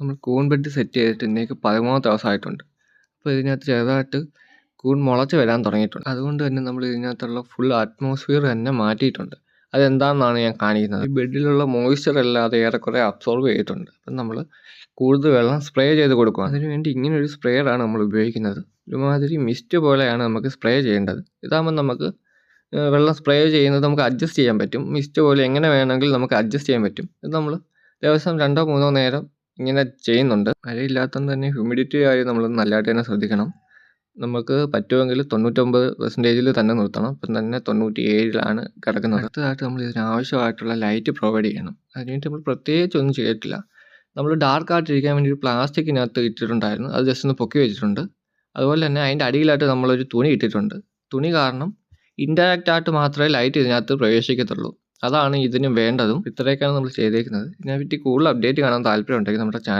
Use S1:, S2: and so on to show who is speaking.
S1: നമ്മൾ കൂൺ bed set ചെയ്തിട്ട് ഇന്നേക്ക് 13ാമത്തെ ദിവസമായിട്ടുണ്ട്. അപ്പോൾ ഇതിനകത്ത് ചെറുതായിട്ട് കൂൺ മുളച്ച് വരാൻ തുടങ്ങിയിട്ടുണ്ട്. അതുകൊണ്ട് തന്നെ നമ്മൾ ഇതിനകത്തുള്ള ഫുൾ അറ്റ്മോസ്ഫിയർ തന്നെ മാറ്റിയിട്ടുണ്ട്. അതെന്താണെന്നാണ് ഞാൻ കാണിക്കുന്നത്. ഈ ബെഡിലുള്ള മോയ്സ്ചർ എല്ലാം അത് ഏറെക്കുറെ അബ്സോർബ് ചെയ്തിട്ടുണ്ട്. അപ്പം നമ്മൾ കൂടുതൽ വെള്ളം സ്പ്രേ ചെയ്ത് കൊടുക്കുക. അതിനുവേണ്ടി ഇങ്ങനൊരു സ്പ്രേയറാണ് നമ്മൾ ഉപയോഗിക്കുന്നത്. ഒരുമാതിരി മിസ്റ്റ് പോലെയാണ് നമുക്ക് സ്പ്രേ ചെയ്യേണ്ടത്. ഇതാകുമ്പോൾ നമുക്ക് വെള്ളം സ്പ്രേ ചെയ്യുന്നത് നമുക്ക് അഡ്ജസ്റ്റ് ചെയ്യാൻ പറ്റും. മിസ്റ്റ് പോലെ എങ്ങനെ വേണമെങ്കിൽ നമുക്ക് അഡ്ജസ്റ്റ് ചെയ്യാൻ പറ്റും. ഇത് നമ്മൾ ദിവസം 2-3 നേരം ഇങ്ങനെ ചെയ്യുന്നുണ്ട്. മഴയില്ലാത്തതുകൊണ്ട് തന്നെ ഹ്യൂമിഡിറ്റി ആയി നമ്മൾ നല്ലതായിട്ട് തന്നെ ശ്രദ്ധിക്കണം. നമുക്ക് പറ്റുമെങ്കിൽ 99% തന്നെ നിർത്തണം. ഇപ്പം തന്നെ 97-ലാണ് കിടക്കുന്നത്. അടുത്തതായിട്ട് നമ്മൾ ഇതിനാവശ്യമായിട്ടുള്ള ലൈറ്റ് പ്രൊവൈഡ് ചെയ്യണം. അതിനുവേണ്ടി നമ്മൾ പ്രത്യേകിച്ച് ഒന്നും ചെയ്തിട്ടില്ല. നമ്മൾ ഡാർക്ക് ആയിട്ടിരിക്കാൻ വേണ്ടി ഒരു പ്ലാസ്റ്റിക്കിനകത്ത് ഇട്ടിട്ടുണ്ടായിരുന്നു. അത് ജസ്റ്റ് ഒന്ന് പൊക്കി വെച്ചിട്ടുണ്ട്. അതുപോലെ തന്നെ അതിൻ്റെ അടിയിലായിട്ട് നമ്മളൊരു തുണി ഇട്ടിട്ടുണ്ട്. തുണി കാരണം ഇൻഡയറക്റ്റ് ആയിട്ട് മാത്രമേ ലൈറ്റ് ഇതിനകത്ത് പ്രവേശിക്കത്തുള്ളൂ. അതാണ് ഇതിന് വേണ്ടതും. ഇത്രയൊക്കെയാണ് നമ്മൾ ചെയ്തേക്കുന്നത്. ഇതിനെപ്പറ്റി കൂടുതൽ അപ്ഡേറ്റ് കാണാൻ താല്പര്യമുണ്ടെങ്കിൽ നമ്മുടെ ചാനൽ